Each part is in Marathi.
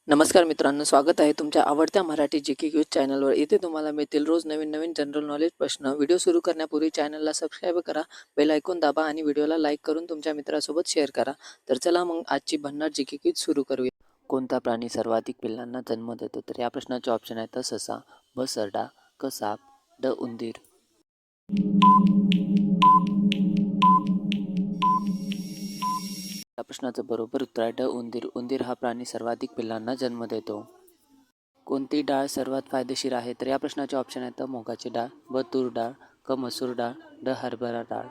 नमस्कार मित्रांनो, स्वागत आहे तुमच्या आवडत्या मराठी जी.के क्यूज चॅनलवर. इथे तुम्हाला मिळतील रोज नवीन जनरल नॉलेज प्रश्न. व्हिडिओ सुरू करण्यापूर्वी चॅनलला सबस्क्राईब करा, बेल आयकॉन दाबा आणि व्हिडिओला लाईक करून तुमच्या मित्रासोबत शेअर करा. तर चला मग आजची भन्नाट जी.के क्यूज सुरू करूया. कोणता प्राणी सर्वाधिक पिल्लांना जन्म देतो? तर या प्रश्नाचे ऑप्शन आहेत ससा, ब सरडा, क साप, ड उंदीर. या प्रश्नाचं बरोबर उत्तर आहे ड उंदीर. उंदीर हा प्राणी सर्वाधिक पिल्लांना जन्म देतो. कोणती डाळ सर्वात फायदेशीर आहे? तर या प्रश्नाचे ऑप्शन आहेत मुगाची डाळ, ब तूर डाळ, क मसूर डाळ, ड हरभरा डाळ.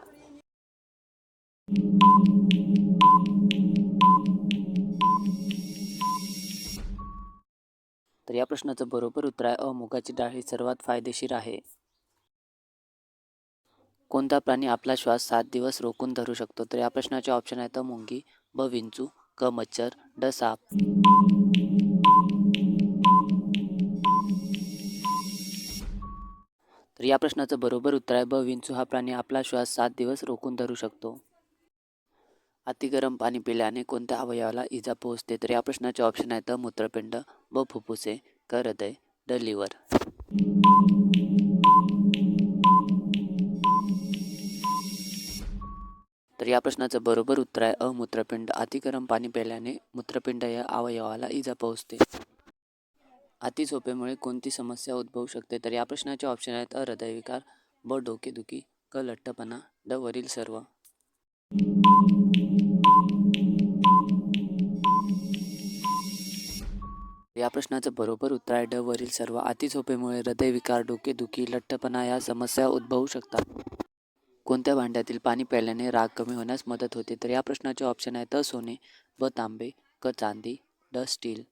तर या प्रश्नाचं बरोबर उत्तर आहे मुगाची डाळ ही सर्वात फायदेशीर आहे. कोणता प्राणी आपला श्वास 7 दिवस रोखून धरू शकतो? तर या प्रश्नाचे ऑप्शन आहेत मुंगी, ब विंचू, क मच्छर, ड साप. तर या प्रश्नाचं बरोबर उत्तर आहे ब विंचू. हा प्राणी आपला श्वास 7 दिवस रोखून धरू शकतो. अति गरम पाणी पिल्याने कोणत्या अवयवाला इजा पोहोचते? तर या प्रश्नाचे ऑप्शन आहेत मूत्रपिंड, ब फुफ्फुसे, क हृदय, ड लिव्हर. तर या प्रश्नाचं बरोबर उत्तर आहे मूत्रपिंड. अति गरम पाणी प्यायल्याने मूत्रपिंड या अवयवाला इजा पोहोचते. अति झोपेमुळे कोणती समस्या उद्भवू शकते? तर या प्रश्नाचे ऑप्शन आहेत हृदयविकार, ब डोकेदुखी, क लठ्ठपणा, ड वरील सर्व. या प्रश्नाचं बरोबर उत्तर आहे ड वरील सर्व. अति झोपेमुळे हृदयविकार, डोकेदुखी, लठ्ठपणा या समस्या उद्भवू शकतात. कोणत्या भांड्यातील पाणी प्यायल्याने राग कमी होण्यास मदत होते? तर या प्रश्नाचे ऑप्शन आहेत सोने, ब तांबे, क चांदी, ड स्टील.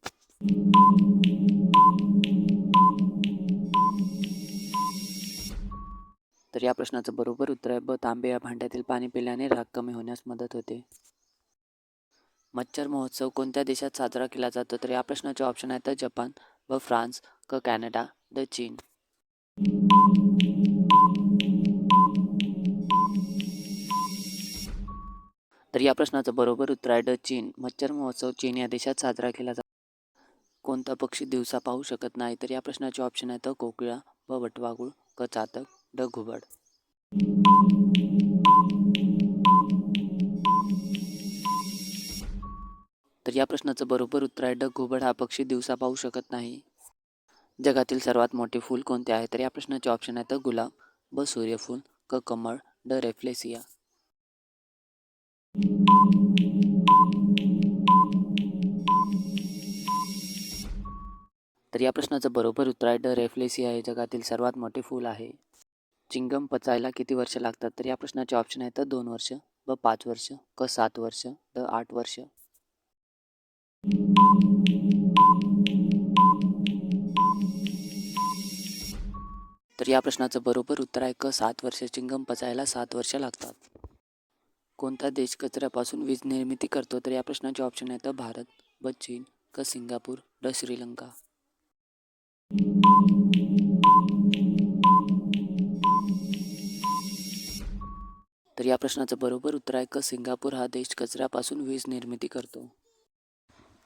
तर या प्रश्नाचं बरोबर उत्तर आहे ब तांबे. या भांड्यातील पाणी पिल्याने राग कमी होण्यास मदत होते. मच्छर महोत्सव कोणत्या देशात साजरा केला जातो? तर या प्रश्नाचे ऑप्शन आहेत जपान, ब फ्रान्स, क कॅनडा, ड चीन. तर या प्रश्नाचं बरोबर उत्तर आहे ड चीन. मच्छर महोत्सव चीन या देशात साजरा केला जातो. कोणता पक्षी दिवसा पाहू शकत नाही? तर या प्रश्नाचे ऑप्शन आहेत कोकिळा, ब वटवाघूळ, क चातक, ड घुबड. तर या प्रश्नाचं बरोबर उत्तर आहे ड घुबड. हा पक्षी दिवसा पाहू शकत नाही. जगातील सर्वात मोठे फूल कोणते आहे? तर या प्रश्नाचे ऑप्शन आहेत गुलाब, ब सूर्यफूल, क कमळ, ड रेफ्लेसिया. तर या प्रश्नाचं बरोबर उत्तर आहे ड रेफ्लेसिया हे जगातील सर्वात मोठे फूल आहे. चिंगम पचायला किती वर्ष लागतात? तर या प्रश्नाचे ऑप्शन आहेत 2 वर्ष, ब 5 वर्ष, क 7 वर्ष, ड 8 वर्ष. तर या प्रश्नाचं बरोबर उत्तर आहे क 7 वर्ष. चिंगम पचायला 7 वर्ष लागतात. कोणता देश कचऱ्यापासून वीज निर्मिती करतो? तर या प्रश्नाचे ऑप्शन आहेत भारत, ब चीन, क सिंगापूर, ड श्रीलंका. तर या प्रश्नाचं बरोबर उत्तर आहे क सिंगापूर. हा देश कचऱ्यापासून वीज निर्मिती करतो.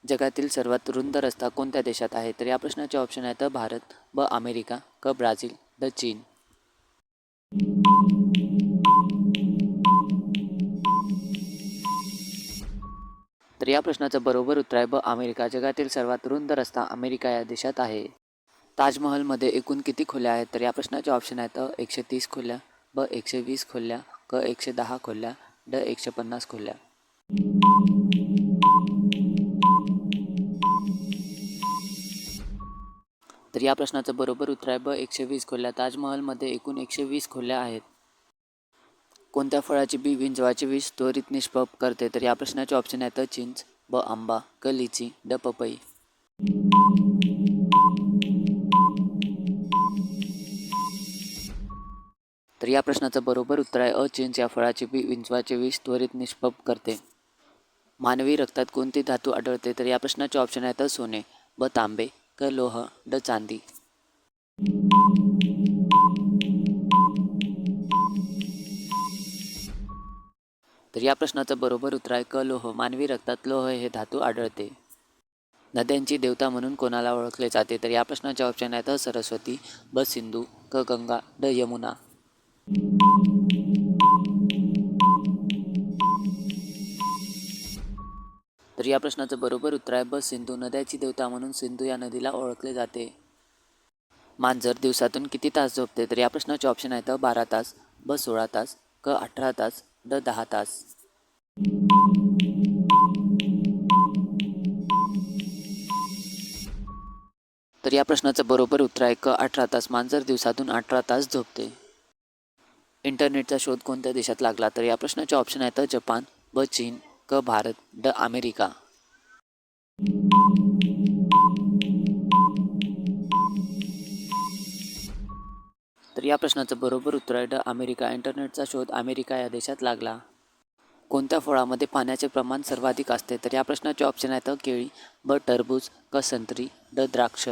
जगातील सर्वात रुंद रस्ता कोणत्या देशात आहे? तर या प्रश्नाचे ऑप्शन आहेत भारत, ब अमेरिका, क ब्राझील, ड चीन. तर या प्रश्नाचं बरोबर उत्तर आहे ब अमेरिका. जगातील सर्वात रुंद रस्ता अमेरिका या देशात आहे. ताजमहलमध्ये एकूण किती खोल्या आहेत? तर या प्रश्नाचे ऑप्शन आहेत 130 खोल्या, ब 120 खोल्या, क 110 खोल्या, ड 150 खोल्या. तर या प्रश्नाचं बरोबर उत्तर आहे ब 120 खोल्या. ताजमहलमध्ये एकूण 120 खोल्या आहेत. कोणत्या फळाची बी विंचवाचे विष त्वरित निष्प्रभ करते? तर या प्रश्नाचे ऑप्शन आहेत चिंच, ब आंबा, क लिची, ड पपई. तर या प्रश्नाचं बरोबर उत्तर आहे चिंच. या फळाची बी विंचवाचे विष त्वरित निष्प्रभ करते. मानवी रक्तात कोणती धातू आढळते? तर या प्रश्नाचे ऑप्शन आहेत सोने, ब तांबे, क लोह, ड चांदी. तर या प्रश्नाचं बरोबर उत्तर आहे क लोह. मानवी रक्तात लोह हे धातू आढळते. नद्यांची देवता म्हणून कोणाला ओळखले जाते? तर या प्रश्नाचे ऑप्शन आहेत सरस्वती, ब सिंधू, क गंगा, ड यमुना. तर या प्रश्नाचं बरोबर उत्तर आहे ब सिंधू. नद्याची देवता म्हणून सिंधू या नदीला ओळखले जाते. मांजर दिवसातून किती तास झोपते? तर या प्रश्नाचे ऑप्शन आहेत 12 तास, ब 16 तास, क 18 तास, ड 10 तास. तर या प्रश्नाचं बरोबर उत्तर आहे क 18 तास. मांजर दिवसातून 18 तास झोपते. इंटरनेटचा शोध कोणत्या देशात लागला? तर या प्रश्नाचे ऑप्शन आहेत जपान, ब चीन, क भारत, ड अमेरिका. तर या प्रश्नाचं बरोबर उत्तर आहे ड अमेरिका. इंटरनेटचा शोध अमेरिका या देशात लागला. कोणत्या फळामध्ये पाण्याचे प्रमाण सर्वाधिक असते? तर या प्रश्नाचे ऑप्शन आहेत केळी, ब टरबूज, क संत्री, ड द्राक्ष.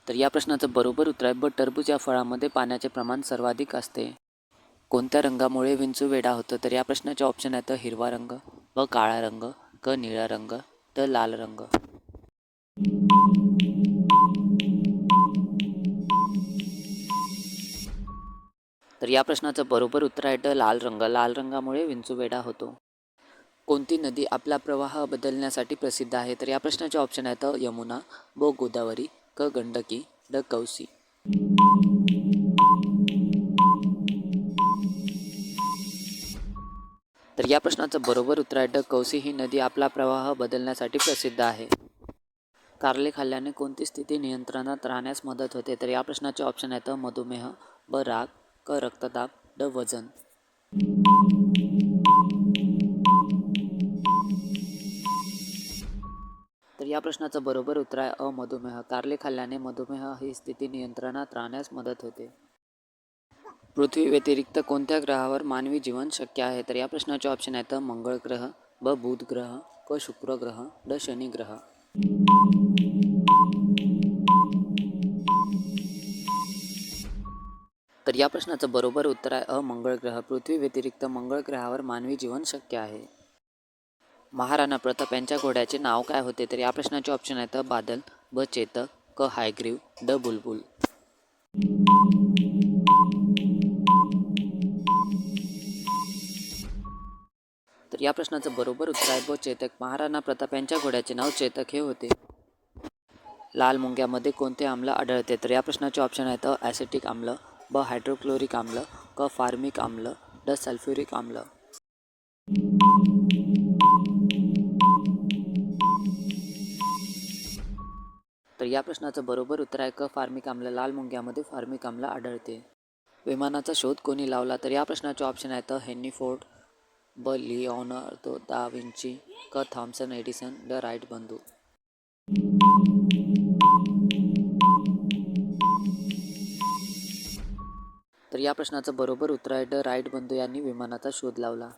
तर या प्रश्नाचं बरोबर उत्तर आहे ब टरबूज. या फळामध्ये पाण्याचे प्रमाण सर्वाधिक असते. कोणत्या रंगामुळे विंचू वेडा होतो? तर या प्रश्नाचे ऑप्शन आहेत हिरवा रंग, ब काळा रंग, क निळा रंग, ड लाल रंग. तर या प्रश्नाचं बरोबर उत्तर आहे ड लाल रंग. लाल रंगामुळे विंचू वेडा होतो. कोणती नदी आपला प्रवाह बदलण्यासाठी प्रसिद्ध आहे? तर या प्रश्नाचे ऑप्शन आहेत यमुना, ब गोदावरी, क गंडकी, ड कौसी. तर या प्रश्नाचं बरोबर उत्तर आहे ड कौसी. ही नदी आपला प्रवाह बदलण्यासाठी प्रसिद्ध आहे. कारले खाल्ल्याने कोणती स्थिती नियंत्रणात राहण्यास मदत होते? तर या प्रश्नाचे ऑप्शन आहेत मधुमेह, ब राग, क रक्तदाब, ड वजन. तर या प्रश्नाचं बरोबर उत्तर आहे अ मधुमेह. कारले खाल्ल्याने मधुमेह ही स्थिती नियंत्रणात राहण्यास मदत होते. पृथ्वी व्यतिरिक्त कोणत्या ग्रहावर मानवी जीवन शक्य आहे? तर या प्रश्नाचे ऑप्शन आहेत मंगळ ग्रह, ब बुध ग्रह, क शुक्र ग्रह, ड शनी ग्रह. तर या प्रश्नाचं बरोबर उत्तर आहे अ मंगळ ग्रह. पृथ्वी व्यतिरिक्त मंगळ ग्रहावर मानवी जीवन शक्य आहे. महाराणा प्रताप यांच्या घोड्याचे नाव काय होते? तर या प्रश्नाचे ऑप्शन आहेत बादल, ब चेतक, क हायग्रीव, ड बुलबुल. तर या प्रश्नाचं बरोबर उत्तर आहे ब चेतक. महाराणा प्रताप यांच्या घोड्याचे नाव चेतक हे होते. लाल मुंग्यामध्ये कोणते आम्ल आढळते? तर या प्रश्नाचे ऑप्शन आहेत ॲसिटिक आम्ल, ब हायड्रोक्लोरिक आम्ल, क फार्मिक आम्ल, ड सल्फ्युरिक आम्ल. तर या प्रश्नाचं बरोबर उत्तर आहे क फार्मिक आम्ल. लाल मुंग्यामध्ये फार्मिक आम्ल आढळते. विमानाचा शोध कोणी लावला? तर या प्रश्नाचे ऑप्शन आहेत हेनरी फोर्ड, ब लिओनार्दो दा विंची, क थॉमसन एडिसन, ड राईट बंधू. तर या प्रश्नाचं बरोबर उत्तर आहे ड राईट बंधू यांनी विमानाचा शोध लावला.